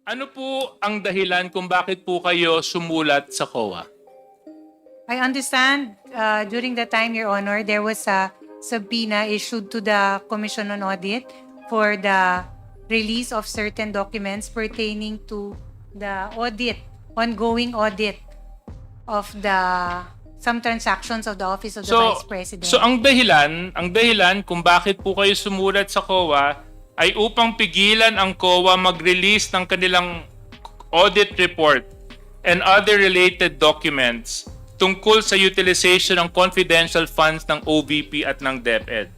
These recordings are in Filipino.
Ano po ang dahilan kung bakit po kayo sumulat sa COA? I understand during the time, Your Honor, there was a subpoena issued to the Commission on Audit for the release of certain documents pertaining to the audit, ongoing audit of some transactions of the Office of the Vice President. So ang dahilan kung bakit po kayo sumulat sa COA ay upang pigilan ang COA mag-release ng kanilang audit report and other related documents tungkol sa utilization ng confidential funds ng OVP at ng DepEd.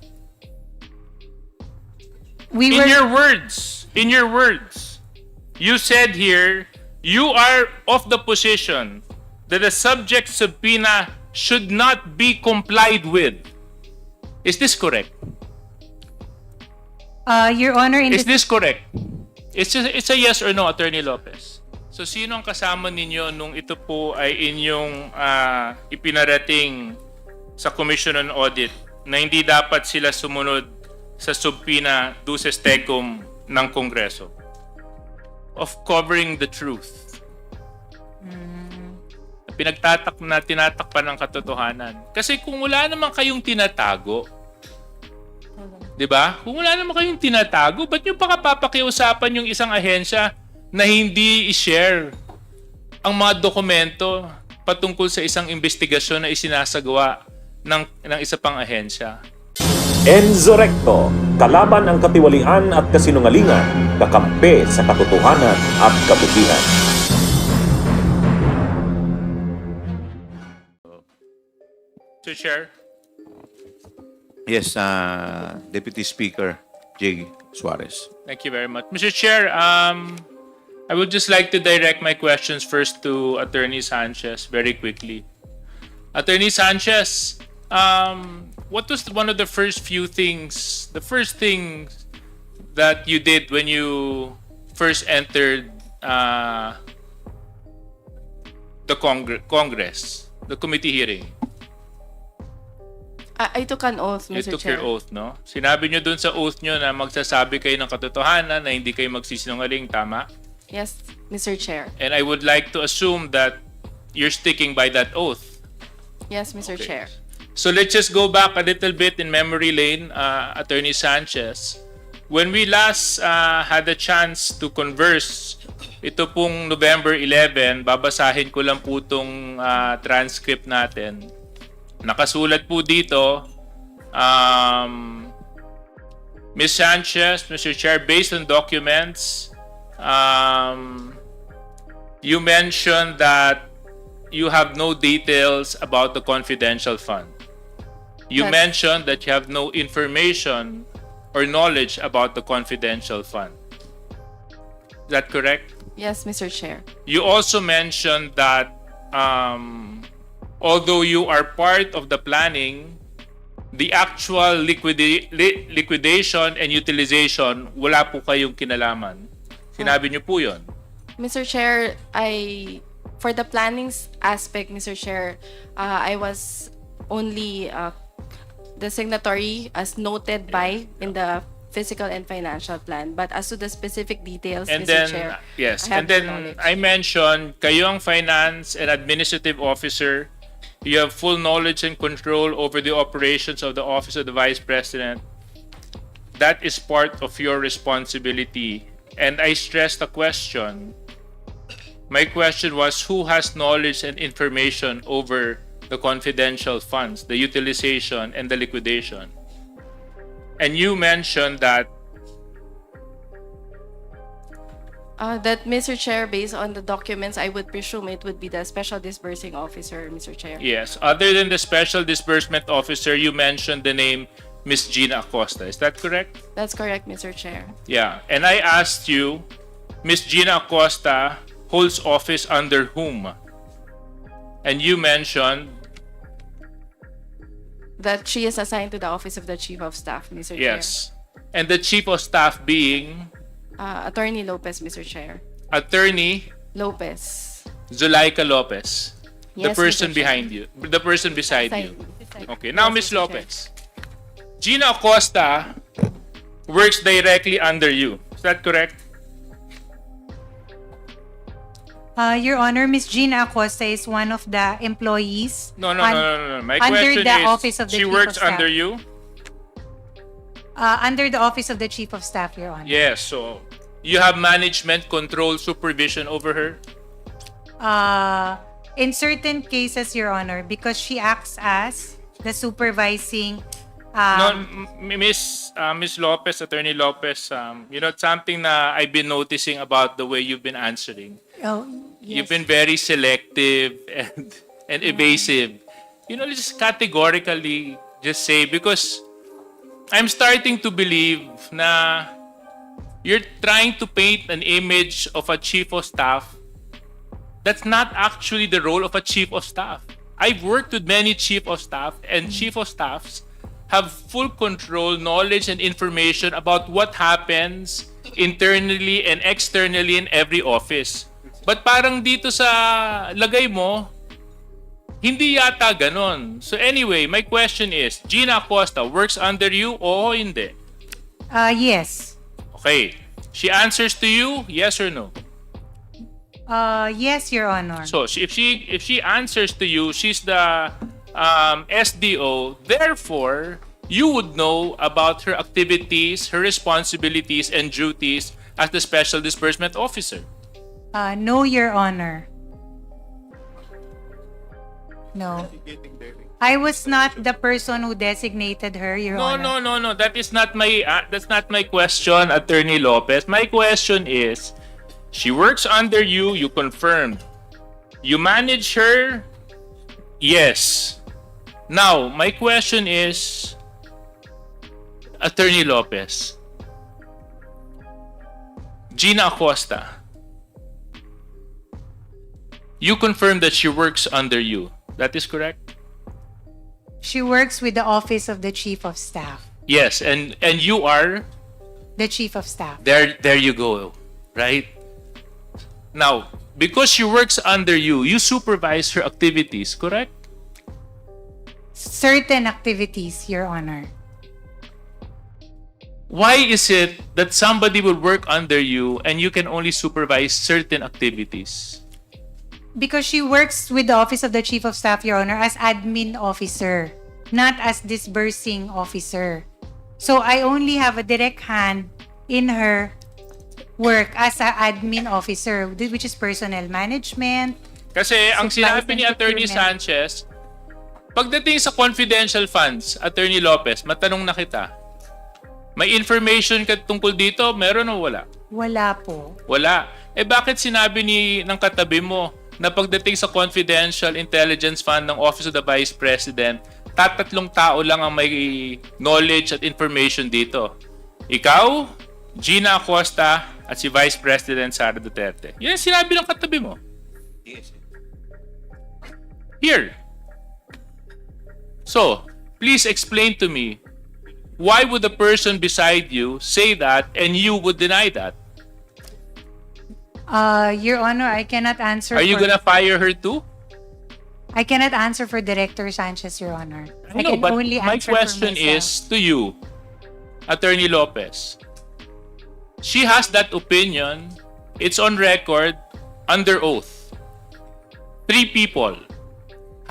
In your words, you said here, you are of the position that the subject subpoena should not be complied with. Is this correct? Your Honor, Is this correct? It's a yes or no, Attorney Lopez. So sino ang kasama ninyo nung ito po ay inyong ipinarating sa Commission on Audit na hindi dapat sila sumunod sa subpoena duces tecum ng Kongreso of covering the truth? Tinatakpan ng katotohanan. Kasi kung wala naman kayong tinatago, di ba? Kung wala naman kayong tinatago, ba't nyo pa papakiusapan yung isang ahensya na hindi i-share ang mga dokumento patungkol sa isang investigasyon na isinasagawa ng isa pang ahensya? Enzo Recto, kalaban ang katiwalian at kasinungalingan, kakampi sa katotohanan at kabutihan. Mr. Chair? Yes, Deputy Speaker J. Suarez. Thank you very much. Mr. Chair, I would just like to direct my questions first to Attorney Sanchez very quickly. Attorney Sanchez, what was one of the first things that you did when you first entered the Congress, the committee hearing? I took an oath, Mr. Chair. You took your oath, no? Sinabi nyo dun sa oath nyo na magsasabi kayo ng katotohanan, na hindi kayo magsisinungaling, tama? Yes, Mr. Chair. And I would like to assume that you're sticking by that oath. Yes, Mr. Okay. Chair. So let's just go back a little bit in memory lane, Attorney Sanchez. When we last had a chance to converse, ito pong November 11, babasahin ko lang po itong transcript natin. Nakasulat po dito, Ms. Sanchez, Mr. Chair, based on documents, you mentioned that you have no details about the confidential fund. You mentioned that you have no information or knowledge about the confidential fund. Is that correct? Yes, Mr. Chair. You also mentioned that although you are part of the planning, the actual liquidation and utilization, wala po kayong kinalaman. Sinabi niyo po yun. Mr. Chair, for the planning aspect, Mr. Chair, I was only the signatory as noted by in the physical and financial plan. But as to the specific details, And Mr. then, Chair, yes, I have and then no knowledge. I mentioned, kayo ang finance and administrative officer. You have full knowledge and control over the operations of the Office of the Vice President. That is part of your responsibility. And I stressed the question. My question was, who has knowledge and information over the confidential funds, the utilization, and the liquidation? And you mentioned that that, Mr. Chair, based on the documents, I would presume it would be the Special Disbursing Officer, Mr. Chair. yes, other than the Special Disbursement Officer, you mentioned the name Ms. Gina Acosta. Is that correct? That's correct, Mr. Chair. Yeah. And I asked you, Ms. Gina Acosta holds office under whom? And you mentioned, That she is assigned to the Office of the Chief of Staff, Mr. Chair. yes. And the Chief of Staff being Attorney Lopez, Mr. Chair. Attorney Lopez. Zulaika Lopez. The Yes, person Mr. Chair. behind you. The person beside you. Okay. Now, Ms. Yes, Mr. Chair. Lopez. Gina Acosta works directly under you. Is that correct? Your Honor, Ms. Gina Acosta is one of the employees. No. My Under question the is, office of the she Chief works of Staff. under you? Under the office of the Chief of Staff, Your Honor. Yes, so you have management control, supervision over her? In certain cases, Your Honor, because she acts as the supervising. No, Miss Lopez, Attorney Lopez, something na I've been noticing about the way you've been answering. Oh, You've yes. been very selective and evasive. Just categorically just say, because I'm starting to believe na you're trying to paint an image of a chief of staff that's not actually the role of a chief of staff. I've worked with many chief of staff, and chief of staffs have full control, knowledge, and information about what happens internally and externally in every office. But parang dito sa lagay mo, hindi yata ganon. So anyway, my question is, Gina Acosta works under you o hindi? Yes. Okay. She answers to you, yes or no? Yes, Your Honor. So if she answers to you, she's the SDO. Therefore, you would know about her activities, her responsibilities, and duties as the Special Disbursement Officer. No, Your Honor. No. I was not the person who designated her, Your Honor. No. That's not my question, Attorney Lopez. My question is, she works under you. You confirmed. You manage her. Yes. Now, my question is, Attorney Lopez, Gina Acosta, you confirmed that she works under you. That is correct? She works with the office of the Chief of Staff. Yes, and you are The Chief of Staff. there you go, right? Now, because she works under you, you supervise her activities, correct? Certain activities, Your Honor. Why is it that somebody will work under you and you can only supervise certain activities? Because she works with the office of the Chief of Staff, Your Honor, as admin officer, not as disbursing officer. So I only have a direct hand in her work as an admin officer, which is personnel management. Kasi ang Supplies sinabi ni and Attorney procurement. Sanchez, pagdating sa confidential funds, Attorney Lopez, matanong na kita, may information ka tungkol dito? Meron o wala? Wala po. Wala. Bakit sinabi ng katabi mo na pagdating sa confidential intelligence fund ng Office of the Vice President, tatlong tao lang ang may knowledge at information dito? Ikaw, Gina Acosta, at si Vice President Sara Duterte. Yan ang sinabi ng katabi mo. Here. So, please explain to me, why would the person beside you say that and you would deny that? Your Honor, I cannot answer. Are you for- gonna fire her too? I cannot answer for Director Sanchez, Your Honor. I No, can but only my answer question for myself. is to you, Attorney Lopez. She has that opinion. It's on record, under oath. 3 people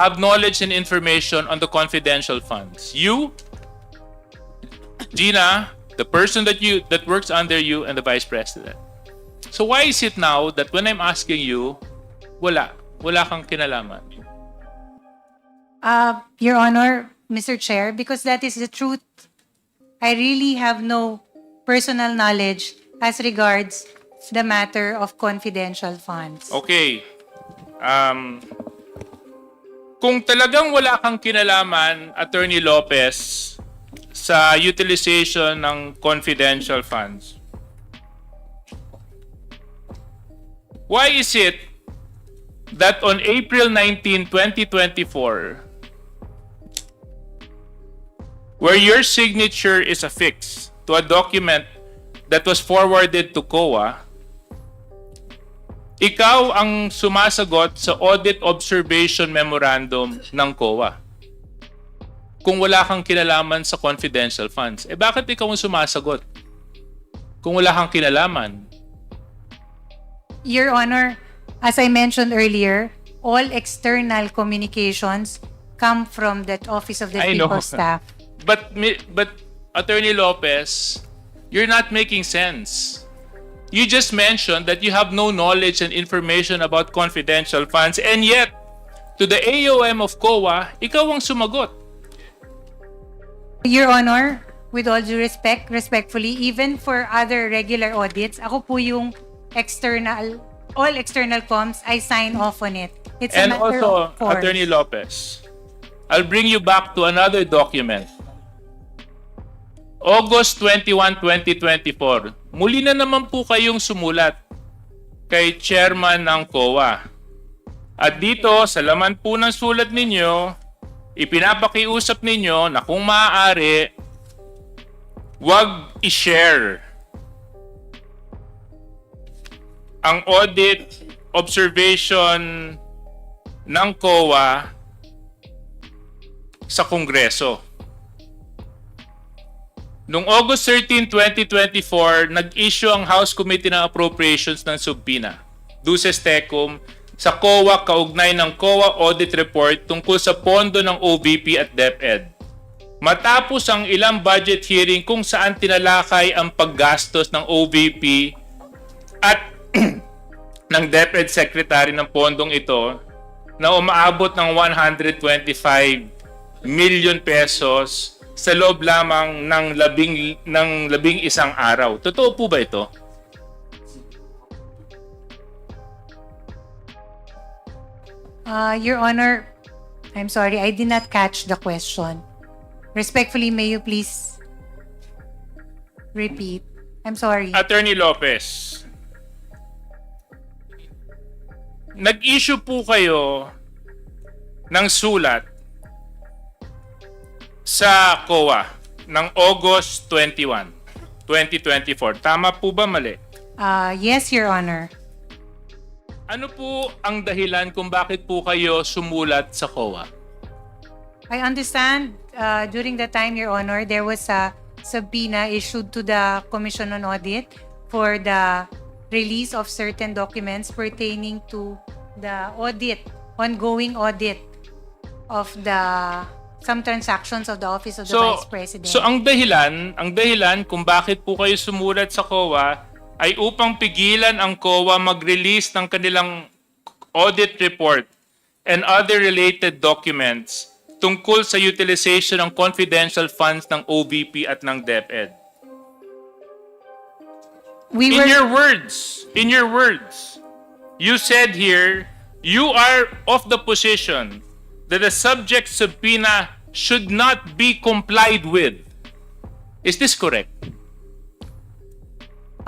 have knowledge and information on the confidential funds. You, Gina, the person that works under you, and the Vice President. So why is it now that when I'm asking you, wala kang kinalaman? Your Honor, Mr. Chair, because that is the truth. I really have no personal knowledge as regards the matter of confidential funds. Okay. Kung talagang wala kang kinalaman, Attorney Lopez, sa utilization ng confidential funds, why is it that on April 19, 2024, where your signature is affixed to a document that was forwarded to COA, ikaw ang sumasagot sa audit observation memorandum ng COA kung wala kang kinalaman sa confidential funds? Bakit ikaw ang sumasagot kung wala kang kinalaman? Your Honor, As I mentioned earlier, all external communications come from that Office of the I know. Chief of Staff. But Attorney Lopez, you're not making sense. You just mentioned that you have no knowledge and information about confidential funds, and yet, to the AOM of COA, ikaw ang sumagot. Your Honor, with all due respect, respectfully, even for other regular audits, ako po yung all external comms, I sign off on it. It's a And matter also, of course. Attorney Lopez, I'll bring you back to another document. August 21, 2024, muli na naman po kayong sumulat kay Chairman ng COA. At dito, sa laman po ng sulat ninyo, ipinapakiusap ninyo na kung maaari, wag i-share ang audit observation ng COA sa Kongreso. Noong August 13, 2024, nag-issue ang House Committee ng Appropriations ng Subpoena, Duces Tecum, sa COA kaugnay ng COA Audit Report tungkol sa pondo ng OVP at DepEd. Matapos ang ilang budget hearing kung saan tinalakay ang paggastos ng OVP at ng DepEd Secretary ng pondong ito na umaabot ng 125 million pesos sa loob lamang ng labing isang araw. Totoo po ba ito? Your Honor, I'm sorry, I did not catch the question. Respectfully, may you please repeat? I'm sorry. Attorney Lopez, nag-issue po kayo ng sulat sa COA ng August 21, 2024. Tama po ba, mali? Yes, Your Honor. Ano po ang dahilan kung bakit po kayo sumulat sa COA? I understand during that time, Your Honor, there was a subpoena issued to the Commission on Audit for the release of certain documents pertaining to the ongoing audit of some transactions of the Office of the Vice President. So ang dahilan kung bakit po kayo sumulat sa COA ay upang pigilan ang COA mag-release ng kanilang audit report and other related documents tungkol sa utilization ng confidential funds ng OVP at ng DepEd. In your words, you said here, you are of the position that the subject subpoena should not be complied with. Is this correct?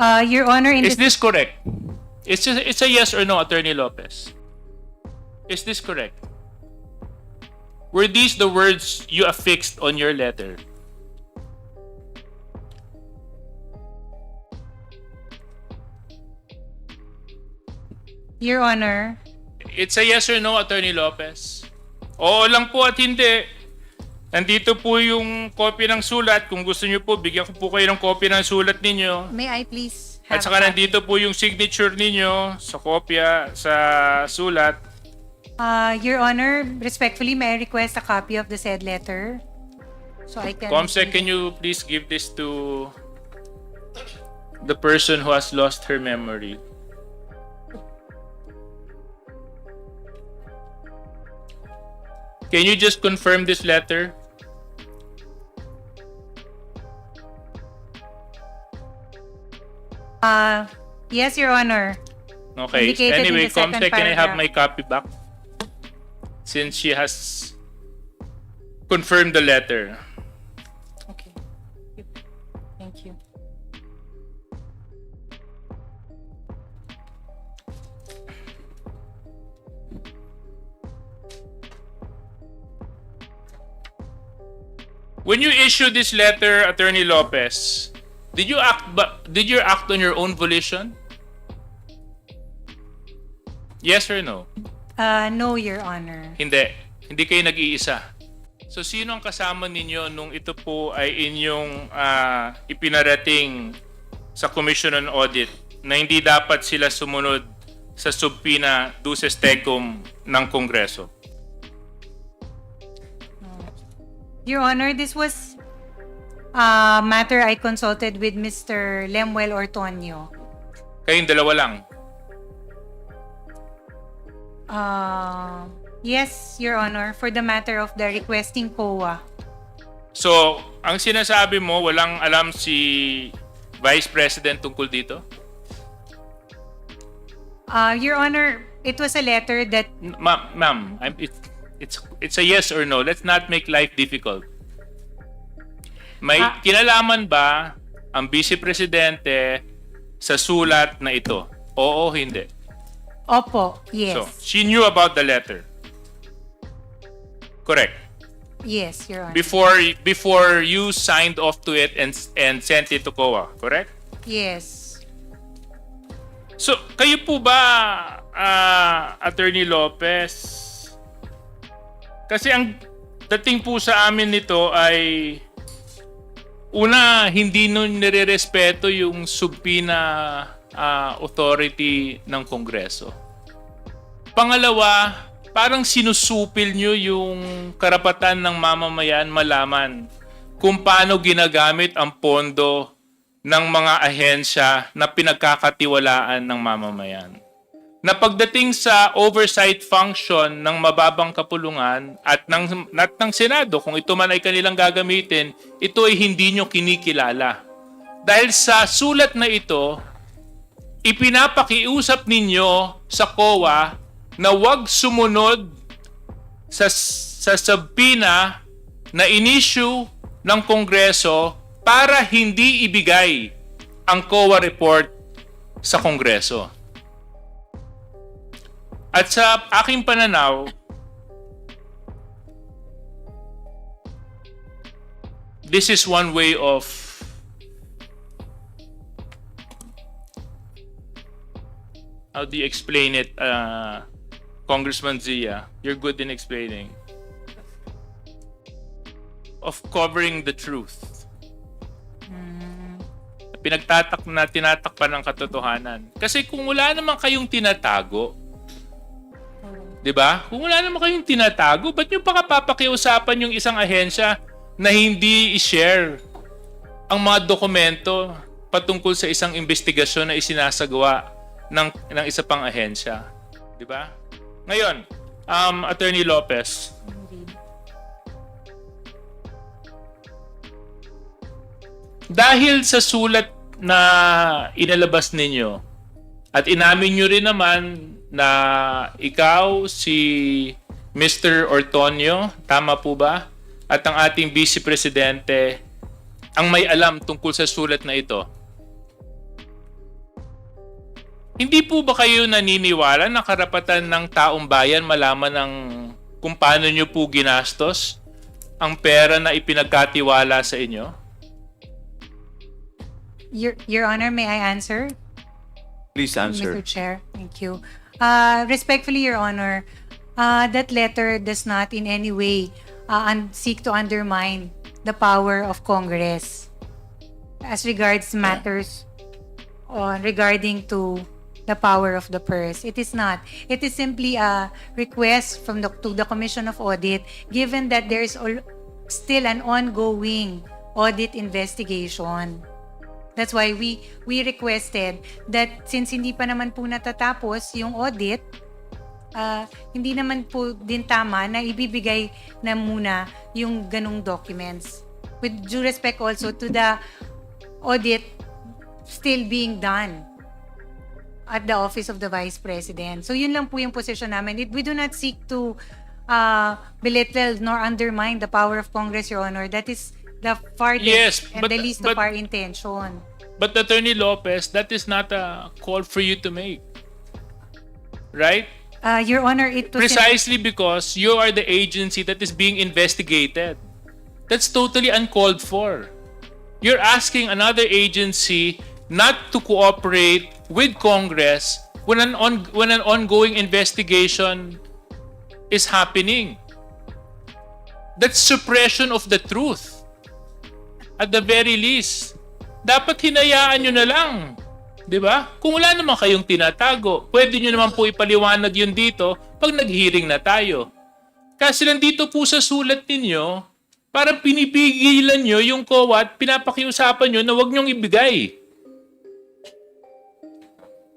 Your Honor, Is this correct? It's a yes or no, Attorney Lopez. Is this correct? Were these the words you affixed on your letter? Your Honor, It's a yes or no, Attorney Lopez. Oo lang po at hindi. Nandito po yung kopya ng sulat. Kung gusto niyo po, bigyan ko po kayo ng kopya ng sulat ninyo. may I please At have saka a copy? nandito po yung signature ninyo sa kopya, sa sulat. Your Honor, respectfully, may I request a copy of the said letter? So I can... Comsec, can you please give this to the person who has lost her memory? Can you just confirm this letter? Yes, Your Honor. Okay. Indicated in Anyway, the second Comsec, can I have paragraph. my copy back? Since she has confirmed the letter. Okay. Thank you. When you issued this letter, Attorney Lopez, did you act on your own volition? Yes or no? No, Your Honor. Hindi. Hindi kayo nag-iisa. So, sino ang kasama ninyo nung ito po ay inyong ipinarating sa Commission on Audit na hindi dapat sila sumunod sa subpoena duces tecum ng Kongreso? Your Honor, this was a matter I consulted with Mr. Lemuel Ortonio. Kayong dalawa lang. Yes, Your Honor, for the matter of the requesting COA. So, ang sinasabi mo, walang alam si Vice President tungkol dito? Your Honor, it was a letter that Ma'am, it's a yes or no. Let's not make life difficult. May kinalaman ba ang Vice Presidente sa sulat na ito? Oo, hindi. Opo, yes. So, she knew about the letter. Correct. Yes, Your Honor. Before you signed off to it and sent it to COA, correct? Yes. So, kayo po ba, Attorney Lopez? Kasi ang dating po sa amin nito ay una, hindi nun nire-respeto yung subpoena authority ng Kongreso. Pangalawa, parang sinusupil nyo yung karapatan ng mamamayan malaman kung paano ginagamit ang pondo ng mga ahensya na pinagkakatiwalaan ng mamamayan. Na pagdating sa oversight function ng mababang kapulungan at ng Senado, kung ito man ay kanilang gagamitin, ito ay hindi nyo kinikilala. Dahil sa sulat na ito, ipinapakiusap ninyo sa COA na huwag sumunod sa subpoena na in-issue ng Kongreso para hindi ibigay ang COA report sa Kongreso. At sa aking pananaw, this is one way of how do you explain it, Congressman Zia? You're good in explaining. Of covering the truth. Tinatakpan ng katotohanan. Kasi kung wala naman kayong tinatago, di ba? Kung wala naman kayong tinatago, ba't nyo pa papakiusapan yung isang ahensya na hindi i-share ang mga dokumento patungkol sa isang investigasyon na isinasagawa ng isa pang ahensya? Di ba? Ngayon, Attorney Lopez, dahil sa sulat na inalabas ninyo at inamin nyo rin naman na ikaw, si Mr. Ortonio, tama po ba? At ang ating Vice Presidente ang may alam tungkol sa sulat na ito. Hindi po ba kayo naniniwala na karapatan ng taong bayan malaman ng kung paano nyo po ginastos ang pera na ipinagkatiwala sa inyo? Your Honor, may I answer? Please answer. Mr. Chair, thank you. Respectfully, Your Honor, that letter does not in any way seek to undermine the power of Congress as regards matters regarding to the power of the purse. It is not. It is simply a request to the Commission of Audit, given that there is still an ongoing audit investigation. That's why we requested that since hindi pa naman po natatapos yung audit, hindi naman po din tama na ibibigay na muna yung ganong documents. With due respect also to the audit still being done at the Office of the Vice President. So yun lang po yung position namin. We do not seek to belittle nor undermine the power of Congress, Your Honor. That is the farthest and the least of our intention. But Attorney Lopez, that is not a call for you to make. Right? Your Honor, it was Precisely because you are the agency that is being investigated. That's totally uncalled for. You're asking another agency not to cooperate with Congress when an ongoing investigation is happening. That's suppression of the truth. At the very least, dapat hinayaan nyo na lang. Di ba? Kung wala naman kayong tinatago, pwede nyo naman po ipaliwanag yun dito pag nag-hearing na tayo. Kasi nandito po sa sulat ninyo, parang pinipigilan nyo yung COA at pinapakiusapan nyo na huwag nyong ibigay.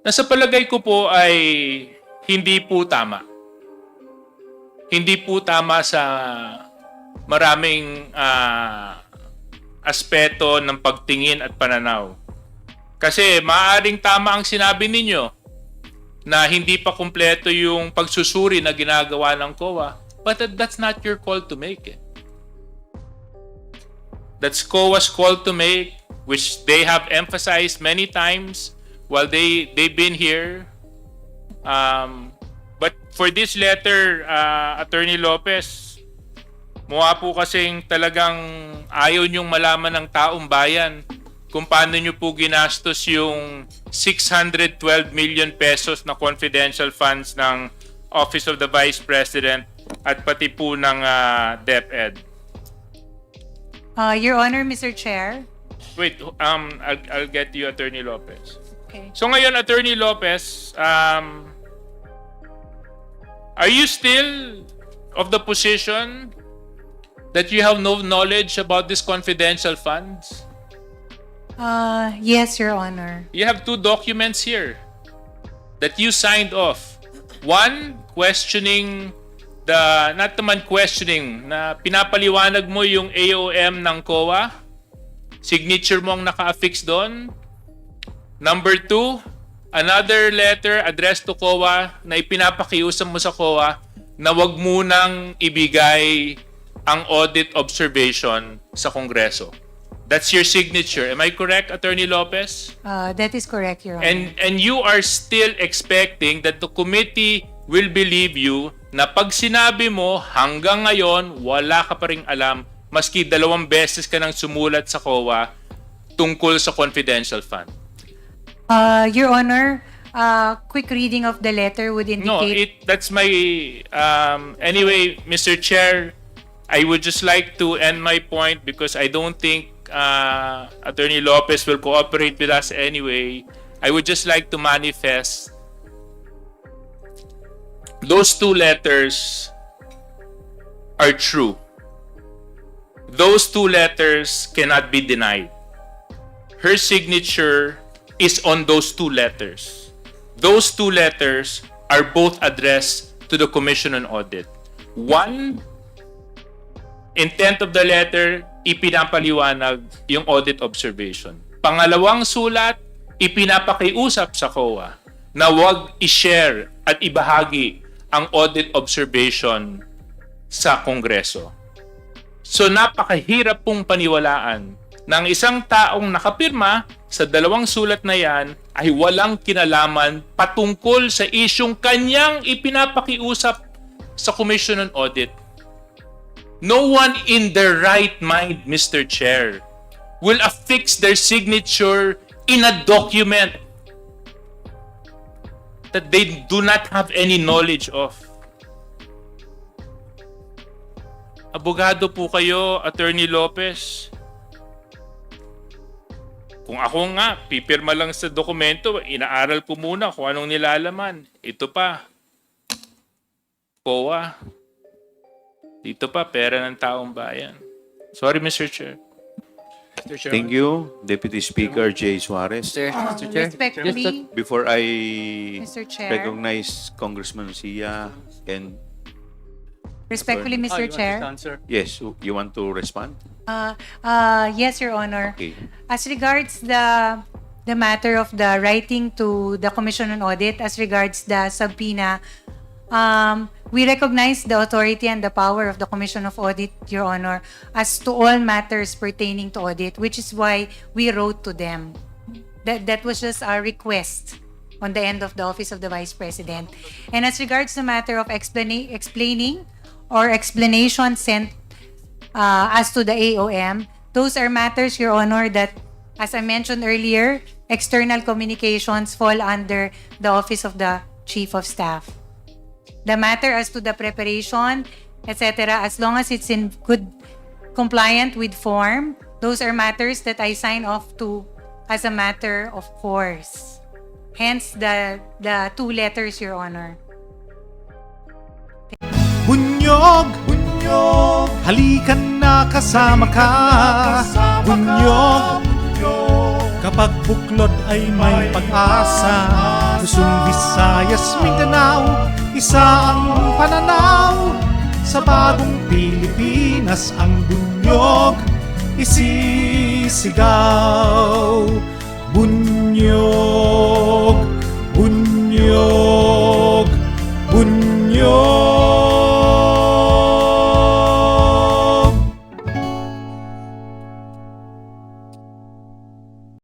Nasa palagay ko po ay hindi po tama. Hindi po tama sa maraming aspeto ng pagtingin at pananaw. Kasi maaaring tama ang sinabi ninyo na hindi pa kumpleto yung pagsusuri na ginagawa ng COA, but that's not your call to make it. That's COA's call to make, which they have emphasized many times while they've been here. But for this letter, Attorney Lopez, mukha po kasing talagang ayaw niyong malaman ng taong bayan kung paano niyo po ginastos yung 612 million pesos na confidential funds ng Office of the Vice President at pati po ng DepEd. Your Honor, Mr. Chair. Wait, I'll get you, Attorney Lopez. Okay. So ngayon, Attorney Lopez, are you still of the position that you have no knowledge about these confidential funds? Yes, Your Honor. You have two documents here that you signed off. One, questioning not naman questioning, na pinapaliwanag mo yung AOM ng COA. Signature mo ang naka-affix doon. Number two, another letter addressed to COA na ipinapakiusap mo sa COA na wag munang ibigay ang audit observation sa Kongreso. That's your signature. Am I correct, Attorney Lopez? That is correct, Your Honor. And you are still expecting that the committee will believe you na pag sinabi mo hanggang ngayon wala ka pa ring alam maski 2 beses ka nang sumulat sa COA tungkol sa confidential fund. Your Honor, quick reading of the letter would indicate... No, that's my... anyway, Mr. Chair, I would just like to end my point because I don't think Attorney Lopez will cooperate with us anyway. I would just like to manifest those 2 letters are true. Those 2 letters cannot be denied. Her signature is on those 2 letters. Those 2 letters are both addressed to the Commission on Audit. One, intent of the letter, ipinapaliwanag yung audit observation. Pangalawang sulat, ipinapakiusap sa COA na huwag i-share at ibahagi ang audit observation sa Kongreso. So napakahirap pong paniwalaan ng isang taong nakapirma sa 2 sulat na yan ay walang kinalaman patungkol sa isyong kanyang ipinapakiusap sa Commission on Audit. No one in their right mind, Mr. Chair, will affix their signature in a document that they do not have any knowledge of. Abogado po kayo, Attorney Lopez. Kung ako nga, pipirma lang sa dokumento, inaaral ko muna kung anong nilalaman. Ito pa. COA. Dito pa, pera ng taong bayan. Sorry, Mr. Chair. Thank you, Deputy Speaker Jay Suarez. Mr. Chair, Respectfully, Before I Mr. Chair. recognize Congressman Siga and Respectfully, Mr. Chair. yes, you want to respond? Yes, Your Honor. Okay. As regards the matter of the writing to the Commission on Audit, as regards the subpoena, we recognize the authority and the power of the Commission of Audit, Your Honor, as to all matters pertaining to audit, which is why we wrote to them. That was just our request on the end of the Office of the Vice President. And as regards the matter of explaining or explanation sent as to the AOM, those are matters, Your Honor, that, as I mentioned earlier, external communications fall under the Office of the Chief of Staff. The matter as to the preparation, etc., as long as it's in good compliant with form, those are matters that I sign off to as a matter of course. Hence the two letters, Your Honor. Bunyog, bunyog, halikan na kasama ka. Bunyog, kapag buklod ay may pag-asa. Luzon, Visayas, Mindanao, isa ang pananaw. Sa bagong Pilipinas ang bunyog isisigaw. Bunyog.